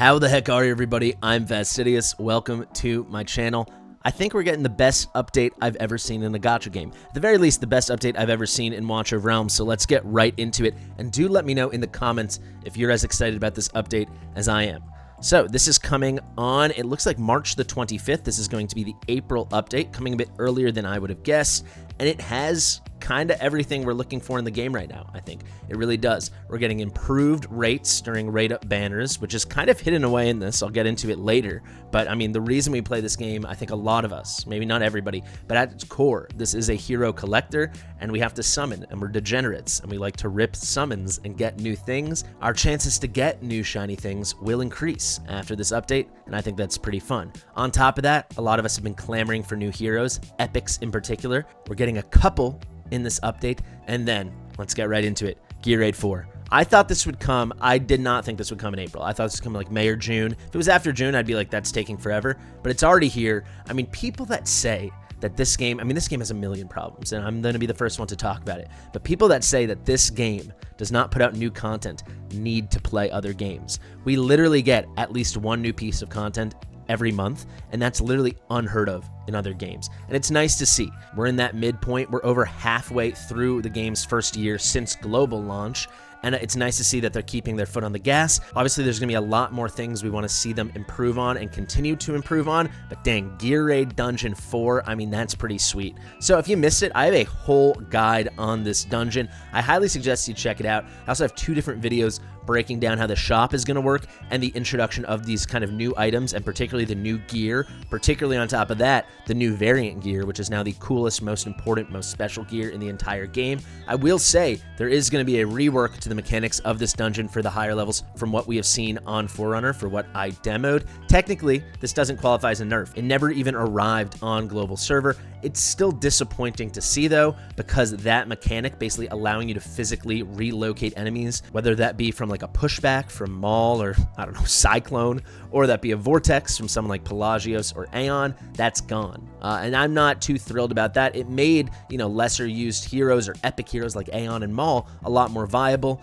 How the heck are you, everybody? I'm Fastidious. Welcome to my channel. I think we're getting the best update I've ever seen in a gacha game. At the very least, the best update I've ever seen in Watch of Realms, so let's get right into it. And do let me know in the comments if you're as excited about this update as I am. So this is coming on, it looks like March the 25th. This is going to be the April update, coming a bit earlier than I would have guessed. And it has kind of everything we're looking for in the game right now, I think. It really does. We're getting improved rates during rate-up banners, which is kind of hidden away in this. I'll get into it later. But, I mean, the reason we play this game, I think a lot of us, maybe not everybody, but at its core, this is a hero collector, and we have to summon, and we're degenerates, and we like to rip summons and get new things. Our chances to get new shiny things will increase after this update, and I think that's pretty fun. On top of that, a lot of us have been clamoring for new heroes, epics in particular. We're getting a couple in this update, and then let's get right into it. Gear Raid 4. I thought this would come. I did not think this would come in April. I thought this would come like May or June. If it was after June, I'd be like, that's taking forever. But it's already here. I mean, people that say that this game, this game has a million problems, and I'm going to be the first one to talk about it. But people that say that this game does not put out new content need to play other games. We literally get at least one new piece of content every month, and that's literally unheard of in other games. And it's nice to see. We're in that midpoint. We're over halfway through the game's first year since global launch, and it's nice to see that they're keeping their foot on the gas. Obviously, there's going to be a lot more things we want to see them improve on and continue to improve on, but dang, Gear Raid Dungeon 4, that's pretty sweet. So if you missed it, I have a whole guide on this dungeon. I highly suggest you check it out. I also have two different videos breaking down how the shop is going to work and the introduction of these kind of new items, and particularly the new gear, particularly on top of that, the new variant gear, which is now the coolest, most important, most special gear in the entire game. I will say there is going to be a rework to the mechanics of this dungeon for the higher levels from what we have seen on Forerunner for what I demoed. Technically, this doesn't qualify as a nerf. It never even arrived on global server. It's still disappointing to see, though, because that mechanic basically allowing you to physically relocate enemies, whether that be from like a pushback from Maul or, I don't know, Cyclone, or that be a Vortex from someone like Pelagios or Aeon, that's gone. And I'm not too thrilled about that. It made, lesser used heroes or epic heroes like Aeon and Maul a lot more viable.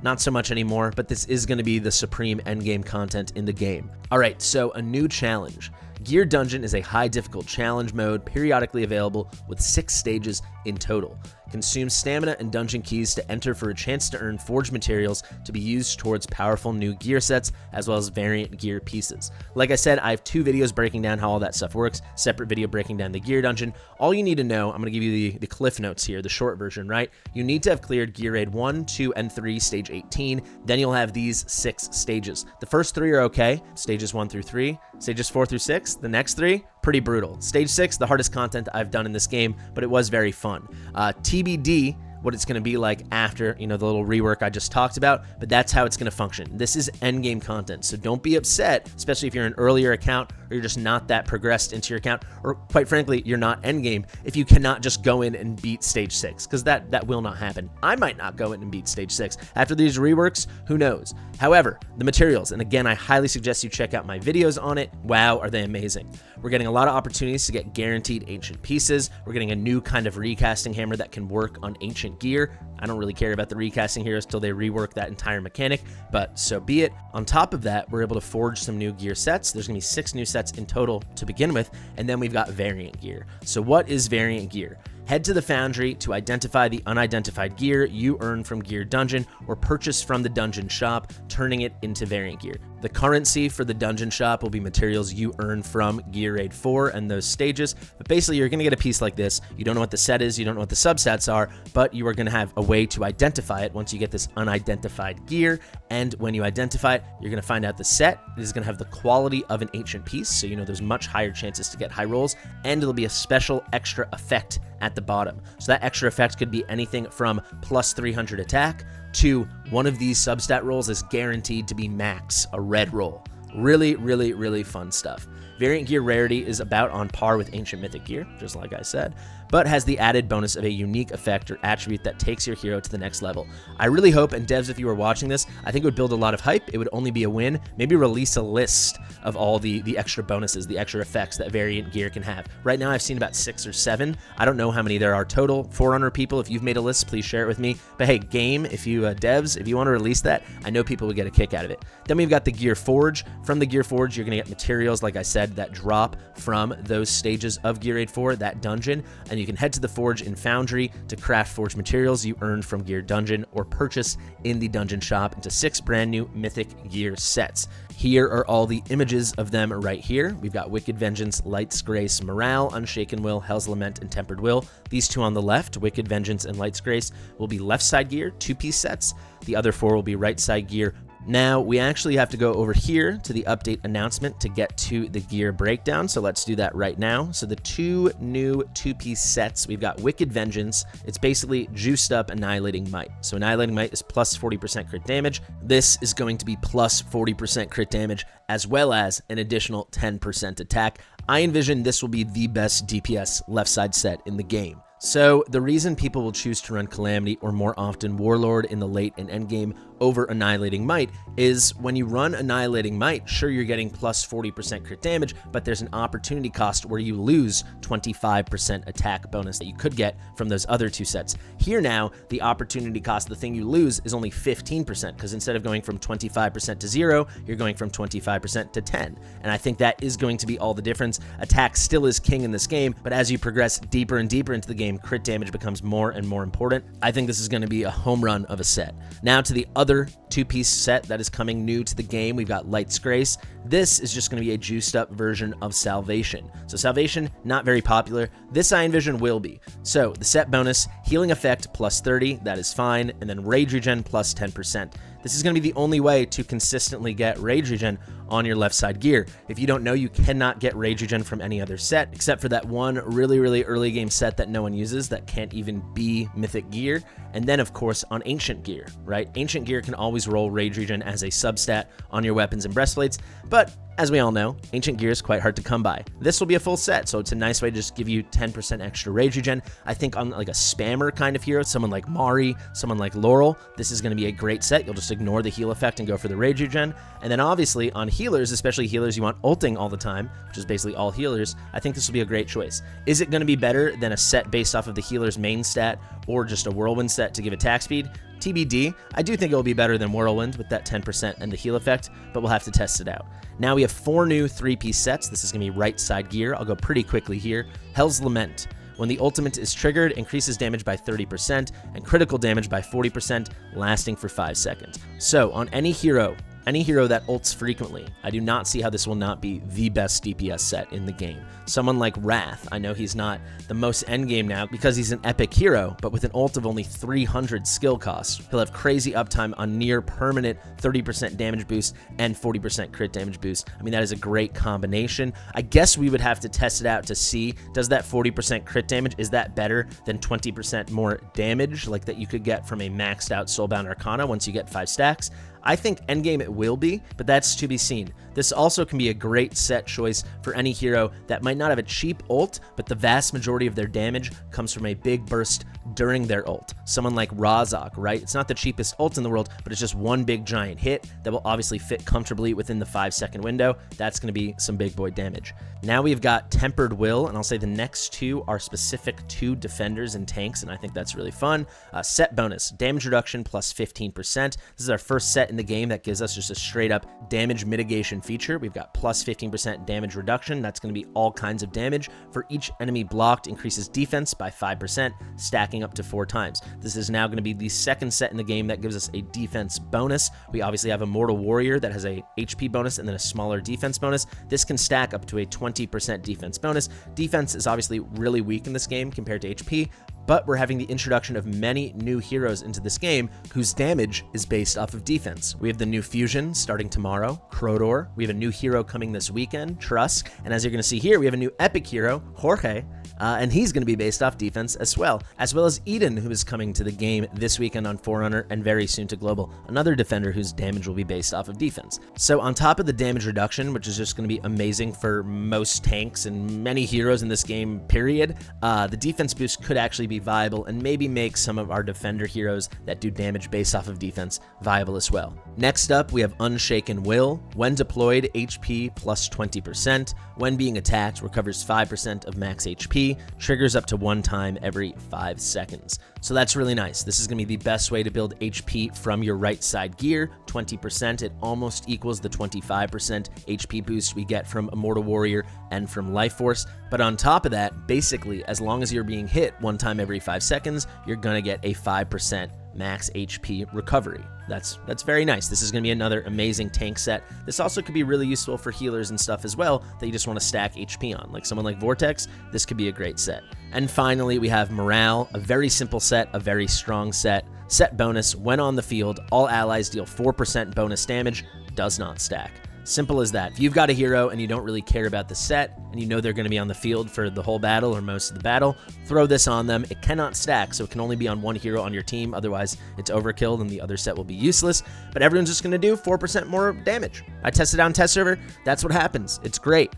Not so much anymore, but this is going to be the supreme endgame content in the game. All right, so a new challenge. Gear Dungeon is a high difficult challenge mode periodically available with 6 stages in total. Consume stamina and dungeon keys to enter for a chance to earn forged materials to be used towards powerful new gear sets as well as variant gear pieces. Like I said, I have 2 videos breaking down how all that stuff works, separate video breaking down the Gear Dungeon. All you need to know, I'm going to give you the cliff notes here, the short version, right? You need to have cleared Gear Raid 1, 2, and 3, stage 18. Then you'll have these 6 stages. The first 3 are okay, stages 1 through 3, stages 4 through 6. The next 3, pretty brutal. Stage 6, the hardest content I've done in this game, but it was very fun. TBD, what it's going to be like after, the little rework I just talked about, but that's how it's going to function. This is endgame content, so don't be upset, especially if you're an earlier account or you're just not that progressed into your account, or quite frankly, you're not endgame, if you cannot just go in and beat stage 6, because that will not happen. I might not go in and beat stage 6. After these reworks, who knows? However, the materials, and again, I highly suggest you check out my videos on it. Wow, are they amazing. We're getting a lot of opportunities to get guaranteed ancient pieces. We're getting a new kind of recasting hammer that can work on ancient gear. I don't really care about the recasting heroes till they rework that entire mechanic, but so be it. On top of that, we're able to forge some new gear sets. There's gonna be 6 new sets in total to begin with, and then we've got variant gear. So what is variant gear? Head to the foundry to identify the unidentified gear you earn from Gear Dungeon or purchase from the dungeon shop, turning it into variant gear. The currency for the dungeon shop will be materials you earn from Gear Raid 4 and those stages, but basically you're going to get a piece like this. You don't know what the set is, you don't know what the subsets are, but you are going to have a way to identify it once you get this unidentified gear, and when you identify it, you're going to find out the set is going to have the quality of an ancient piece, so there's much higher chances to get high rolls, and it'll be a special extra effect at the bottom. So that extra effect could be anything from plus 300 attack to one of these substat rolls is guaranteed to be max, a red roll. Really, really, really fun stuff. Variant gear rarity is about on par with ancient mythic gear, just like I said, but has the added bonus of a unique effect or attribute that takes your hero to the next level. I really hope, and devs, if you were watching this, I think it would build a lot of hype. It would only be a win. Maybe release a list of all the extra bonuses, the extra effects that variant gear can have. Right now, I've seen about 6 or 7. I don't know how many there are total. Forerunner people, if you've made a list, please share it with me. But hey, game, if you devs, if you want to release that, I know people would get a kick out of it. Then we've got the Gear Forge. From the Gear Forge, you're going to get materials, like I said, that drop from those stages of Gear Raid 4, that dungeon, and you can head to the Forge in Foundry to craft Forge materials you earned from Gear Dungeon or purchase in the dungeon shop into 6 brand new mythic gear sets. Here are all the images of them right here. We've got Wicked Vengeance, Light's Grace, Morale, Unshaken Will, Hell's Lament, and Tempered Will. These 2 on the left, Wicked Vengeance and Light's Grace, will be left side gear, 2-piece sets. The other 4 will be right side gear. Now, we actually have to go over here to the update announcement to get to the gear breakdown, so let's do that right now. So the 2 new 2-piece sets, we've got Wicked Vengeance. It's basically juiced up Annihilating Might. So Annihilating Might is plus 40% crit damage. This is going to be plus 40% crit damage, as well as an additional 10% attack. I envision this will be the best DPS left side set in the game. So the reason people will choose to run Calamity or more often Warlord in the late and end game over Annihilating Might is when you run Annihilating Might, sure, you're getting plus 40% crit damage, but there's an opportunity cost where you lose 25% attack bonus that you could get from those other 2 sets. Here now, the opportunity cost, the thing you lose, is only 15%, because instead of going from 25% to 0, you're going from 25% to 10. And I think that is going to be all the difference. Attack still is king in this game, but as you progress deeper and deeper into the game, crit damage becomes more and more important. I think this is going to be a home run of a set. Now to the other 2-piece set that is coming new to the game, we've got Light's Grace. This is just going to be a juiced up version of Salvation. So Salvation, not very popular. This I envision will be. So the set bonus, healing effect plus 30, that is fine, and then rage regen plus 10%. This is going to be the only way to consistently get rage regen on your left side gear. If you don't know, you cannot get rage regen from any other set, except for that one really early game set that no one uses that can't even be mythic gear. And then, of course, on ancient gear, right? Ancient gear can always roll rage regen as a substat on your weapons and breastplates, but as we all know, ancient gear is quite hard to come by. This will be a full set, so it's a nice way to just give you 10% extra rage regen. I think on like a spammer kind of hero, someone like Mari, someone like Laurel, this is going to be a great set. You'll just ignore the heal effect and go for the rage regen. And then obviously on healers, especially healers you want ulting all the time, which is basically all healers, I think this will be a great choice. Is it going to be better than a set based off of the healer's main stat or just a whirlwind set to give attack speed? TBD. I do think it will be better than Whirlwind with that 10% and the heal effect, but we'll have to test it out. Now we have 4 new 3-piece sets. This is going to be right side gear. I'll go pretty quickly here. Hell's Lament. When the ultimate is triggered, increases damage by 30% and critical damage by 40%, lasting for 5 seconds. So on any hero that ults frequently, I do not see how this will not be the best DPS set in the game. Someone like Wrath, I know he's not the most endgame now because he's an epic hero, but with an ult of only 300 skill cost, he'll have crazy uptime on near permanent 30% damage boost and 40% crit damage boost. I mean, that is a great combination. I guess we would have to test it out to see, does that 40% crit damage, is that better than 20% more damage like that you could get from a maxed out Soulbound Arcana once you get 5 stacks? I think endgame it will be, but that's to be seen. This also can be a great set choice for any hero that might not have a cheap ult, but the vast majority of their damage comes from a big burst during their ult. Someone like Razak, right? It's not the cheapest ult in the world, but it's just one big giant hit that will obviously fit comfortably within the 5-second window. That's going to be some big boy damage. Now we've got Tempered Will, and I'll say the next 2 are specific to defenders and tanks, and I think that's really fun. Set bonus, damage reduction plus 15%. This is our first set in the game that gives us just a straight up damage mitigation feature. We've got plus 15% damage reduction. That's going to be all kinds of damage. For each enemy blocked, increases defense by 5%, stacking up to 4 times. This is now going to be the second set in the game that gives us a defense bonus. We obviously have a Mortal Warrior that has a HP bonus and then a smaller defense bonus. This can stack up to a 20% defense bonus. Defense is obviously really weak in this game compared to HP, but we're having the introduction of many new heroes into this game whose damage is based off of defense. We have the new Fusion starting tomorrow, Crodor. We have a new hero coming this weekend, Trusk. And as you're going to see here, we have a new epic hero, Jorge. and he's going to be based off defense as well as Eden, who is coming to the game this weekend on Forerunner and very soon to Global, another defender whose damage will be based off of defense. So on top of the damage reduction, which is just going to be amazing for most tanks and many heroes in this game, period, the defense boost could actually be viable and maybe make some of our defender heroes that do damage based off of defense viable as well. Next up, we have Unshaken Will. When deployed, HP plus 20%. When being attacked, recovers 5% of max HP, triggers up to 1 time every 5 seconds. So that's really nice. This is going to be the best way to build HP from your right side gear. 20%, it almost equals the 25% HP boost we get from Immortal Warrior and from Life Force. But on top of that, basically, as long as you're being hit 1 time every 5 seconds, you're going to get a 5% max HP recovery. That's very nice. This is going to be another amazing tank set. This also could be really useful for healers and stuff as well that you just want to stack HP on. Like someone like Vortex, this could be a great set. And finally, we have Morale, a very simple set, a very strong set. Set bonus, when on the field, all allies deal 4% bonus damage, does not stack. Simple as that. If you've got a hero and you don't really care about the set and you know they're going to be on the field for the whole battle or most of the battle, throw this on them. It cannot stack, so it can only be on one hero on your team. Otherwise, it's overkill and the other set will be useless. But everyone's just going to do 4% more damage. I tested out on test server. That's what happens. It's great.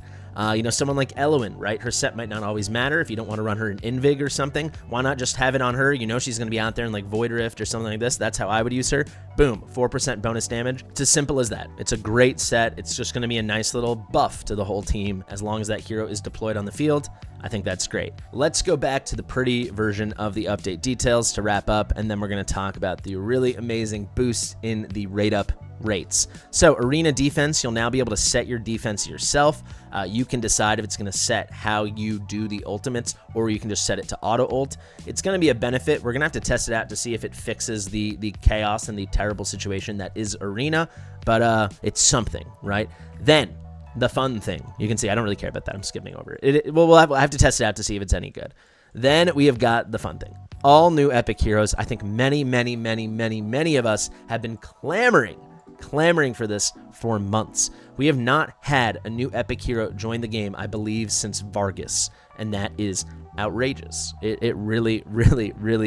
Someone like Elowen, right? Her set might not always matter. If you don't want to run her in Invig or something, why not just have it on her? You know she's going to be out there in like Void Rift or something like this. That's how I would use her. Boom, 4% bonus damage. It's as simple as that. It's a great set. It's just going to be a nice little buff to the whole team as long as that hero is deployed on the field. I think that's great. Let's go back to the pretty version of the update details to wrap up, and then we're going to talk about the really amazing boosts in the rate up rates. So arena defense, you'll now be able to set your defense yourself. You can decide if it's going to set how you do the ultimates, or you can just set it to auto ult. It's going to be a benefit. We're going to have to test it out to see if it fixes the chaos and the terrible situation that is arena, but it's something, right? Then the fun thing, you can see I don't really care about that. I'm skipping over it. We'll have to test it out to see if it's any good. Then we have got the fun thing. All new epic heroes. I think many of us have been clamoring for this for months. We have not had a new epic hero join the game, I believe, since Vargas, and that is outrageous. It really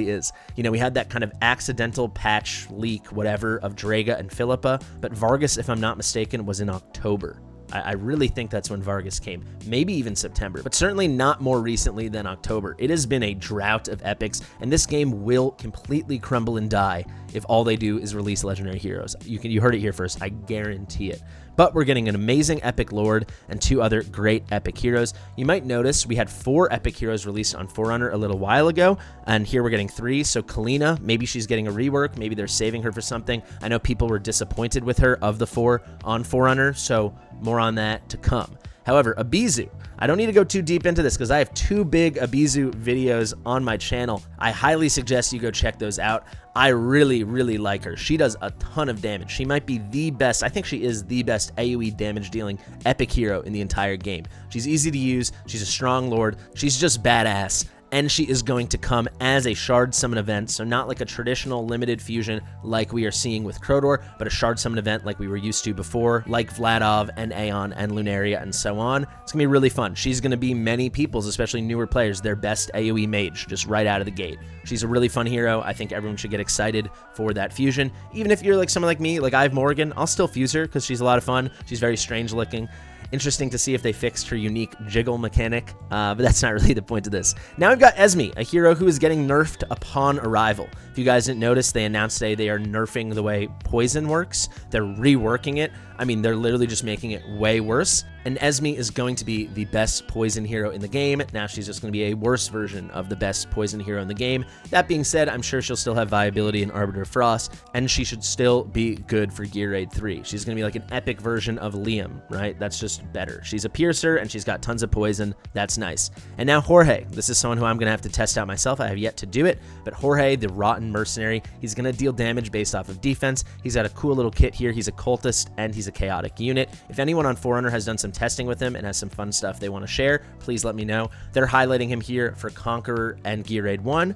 is. You know, we had that kind of accidental patch leak, whatever, of Draga and Philippa, but Vargas, if I'm not mistaken, was in October. I really think that's when Vargas came, maybe even September, but certainly not more recently than October. It has been a drought of epics, and this game will completely crumble and die if all they do is release legendary heroes. You heard it here first, I guarantee it. But we're getting an amazing epic lord and 2 other great epic heroes. You might notice we had 4 epic heroes released on Forerunner a little while ago, and here we're getting 3. So Kalina, maybe she's getting a rework, maybe they're saving her for something. I know people were disappointed with her of the 4 on Forerunner, so more on that to come. However, Abizu, I don't need to go too deep into this because I have 2 big Abizu videos on my channel. I highly suggest you go check those out. I really like her. She does a ton of damage. She might be the best, I think she is the best AoE damage dealing epic hero in the entire game. She's easy to use, she's a strong lord, she's just badass. And she is going to come as a Shard Summon event, so not like a traditional limited fusion like we are seeing with Crowdor, but a Shard Summon event like we were used to before, like Vladov and Aeon and Lunaria and so on. It's going to be really fun. She's going to be many people's, especially newer players, their best AoE mage, just right out of the gate. She's a really fun hero. I think everyone should get excited for that fusion. Even if you're like someone like me, like I have Morgan, I'll still fuse her because she's a lot of fun. She's very strange looking. Interesting to see if they fixed her unique jiggle mechanic, but that's not really the point of this. Now we've got Esme, a hero who is getting nerfed upon arrival. If you guys didn't notice, they announced today they are nerfing the way poison works. They're reworking it. I mean, they're literally just making it way worse. And Esme is going to be the best poison hero in the game. Now she's just going to be a worse version of the best poison hero in the game. That being said, I'm sure she'll still have viability in Arbiter of Frost, and she should still be good for Gear Raid 3. She's going to be like an epic version of Liam, right? That's just better. She's a piercer, and she's got tons of poison. That's nice. And now Jorge. This is someone who I'm going to have to test out myself. I have yet to do it, but Jorge, the Rotten Mercenary, he's going to deal damage based off of defense. He's got a cool little kit here. He's a cultist, and he's a chaotic unit. If anyone on Forerunner has done some testing with him and has some fun stuff they want to share, please let me know. They're highlighting him here for Conqueror and Gear Raid 1.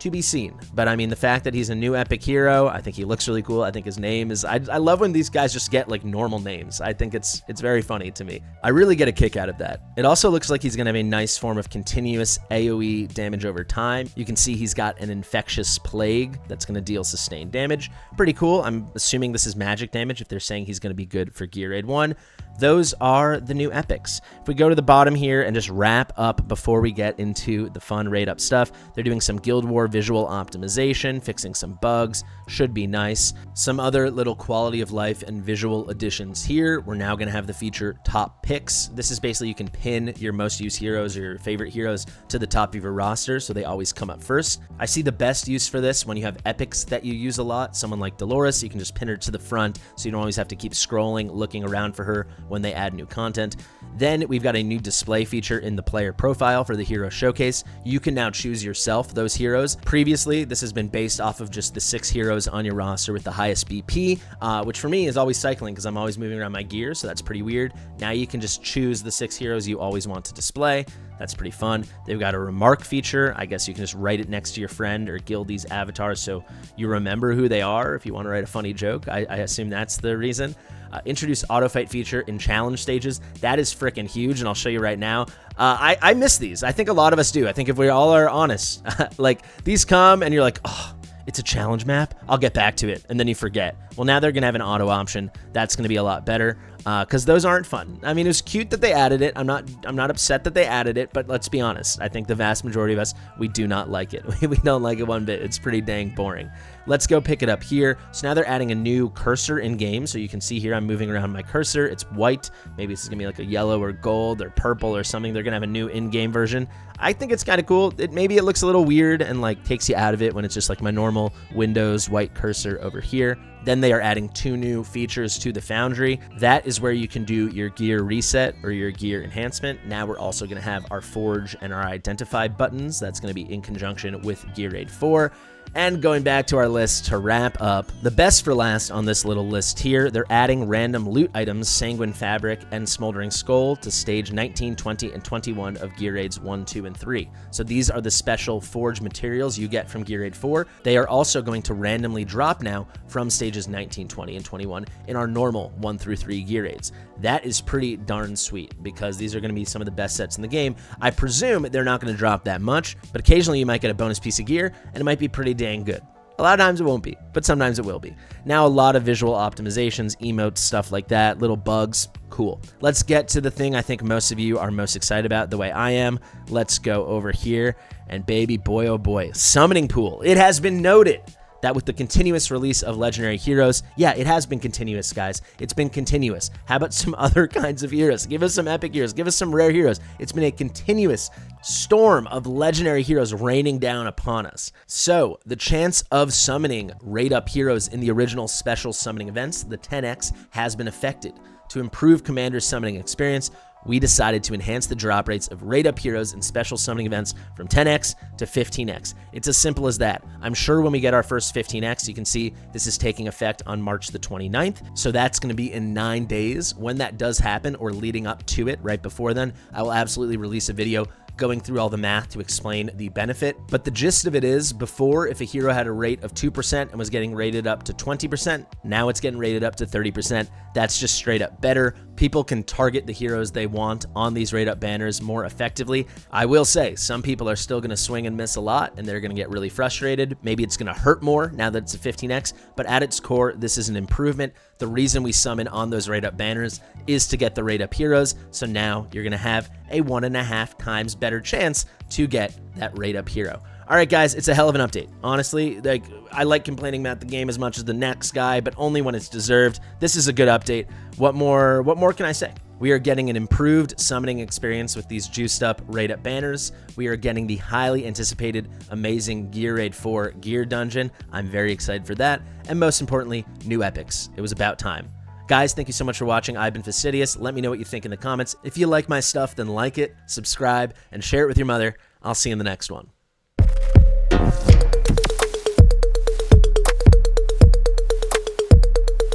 to be seen. But I mean, the fact that he's a new epic hero, I think he looks really cool. I think his name is, I love when these guys just get like normal names. I think it's very funny to me. I really get a kick out of that. It also looks like he's gonna have a nice form of continuous AoE damage over time. You can see he's got an infectious plague that's gonna deal sustained damage. Pretty cool. I'm assuming this is magic damage if they're saying he's gonna be good for Gear Raid 1. Those are the new epics. If we go to the bottom here and just wrap up before we get into the fun raid up stuff, they're doing some Guild WoR visual optimization, fixing some bugs, should be nice. Some other little quality of life and visual additions here. We're now gonna have the feature top picks. This is basically you can pin your most used heroes or your favorite heroes to the top of your roster so they always come up first. I see the best use for this when you have epics that you use a lot. Someone like Dolores, you can just pin her to the front so you don't always have to keep scrolling, looking around for her when they add new content. Then we've got a new display feature in the player profile for the hero showcase. You can now choose yourself those heroes. Previously, this has been based off of just the 6 heroes on your roster with the highest BP, which for me is always cycling because I'm always moving around my gear, so that's pretty weird. Now you can just choose the 6 heroes you always want to display. That's pretty fun. They've got a remark feature. I guess you can just write it next to your friend or guild these avatars so you remember who they are if you want to write a funny joke. I assume that's the reason. Introduce auto fight feature in challenge stages. That is freaking huge, and I'll show you right now. I miss these. I think a lot of us do. I think if we all are honest, like these come and you're like, oh, it's a challenge map, I'll get back to it, and then you forget. Well, now they're gonna have an auto option. That's gonna be a lot better because those aren't fun. I mean, it was cute that they added it. I'm not upset that they added it, but let's be honest. I think the vast majority of us, we do not like it. We don't like it one bit. It's pretty dang boring. Let's go pick it up here. So now they're adding a new cursor in game. So you can see here I'm moving around my cursor. It's white. Maybe this is gonna be like a yellow or gold or purple or something. They're gonna have a new in-game version. I think it's kind of cool. Maybe it looks a little weird and like takes you out of it when it's just like my normal Windows white cursor over here. Then they are adding 2 new features to the Foundry. That is where you can do your gear reset or your gear enhancement. Now we're also going to have our Forge and our Identify buttons. That's going to be in conjunction with Gear Raid 4. And going back to our list to wrap up, the best for last on this little list here, they're adding random loot items, Sanguine Fabric and Smoldering Skull, to stage 19, 20, and 21 of Gear Raids 1, 2, and 3. So these are the special Forge materials you get from Gear Raid 4. They are also going to randomly drop now from stages 19, 20, and 21 in our normal 1 through 3 Gear Raids. That is pretty darn sweet because these are going to be some of the best sets in the game. I presume they're not going to drop that much, but occasionally you might get a bonus piece of gear and it might be pretty dang good. A lot of times it won't be, but sometimes it will be. Now a lot of visual optimizations, emotes, stuff like that, little bugs, cool. Let's get to the thing I think most of you are most excited about, the way I am. Let's go over here, and baby, boy oh boy, summoning pool. It has been noted that with the continuous release of legendary heroes, yeah, it has been continuous, guys. It's been continuous. How about some other kinds of heroes? Give us some epic heroes. Give us some rare heroes. It's been a continuous storm of legendary heroes raining down upon us. So the chance of summoning raid up heroes in the original special summoning events, the 10x, has been affected. To improve Commander's summoning experience, we decided to enhance the drop rates of raid up heroes in special summoning events from 10x to 15x. It's as simple as that. I'm sure when we get our first 15x, you can see this is taking effect on March the 29th. So that's going to be in 9 days. When that does happen, or leading up to it right before then, I will absolutely release a video going through all the math to explain the benefit. But the gist of it is, before, if a hero had a rate of 2% and was getting rated up to 20%, now it's getting rated up to 30%. That's just straight up better. People can target the heroes they want on these rate up banners more effectively. I will say, some people are still going to swing and miss a lot, and they're going to get really frustrated. Maybe it's going to hurt more now that it's a 15x, but at its core, this is an improvement. The reason we summon on those rate up banners is to get the rate up heroes, so now you're going to have a 1.5 times better chance to get that rate up hero. All right, guys, it's a hell of an update. Honestly, like, I like complaining about the game as much as the next guy, but only when it's deserved. This is a good update. What more can I say? We are getting an improved summoning experience with these juiced up raid up banners. We are getting the highly anticipated amazing Gear Raid 4 gear dungeon. I'm very excited for that. And most importantly, new epics. It was about time. Guys, thank you so much for watching. I've been Fastidious. Let me know what you think in the comments. If you like my stuff, then like it, subscribe, and share it with your mother. I'll see you in the next one.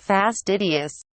Fastidious.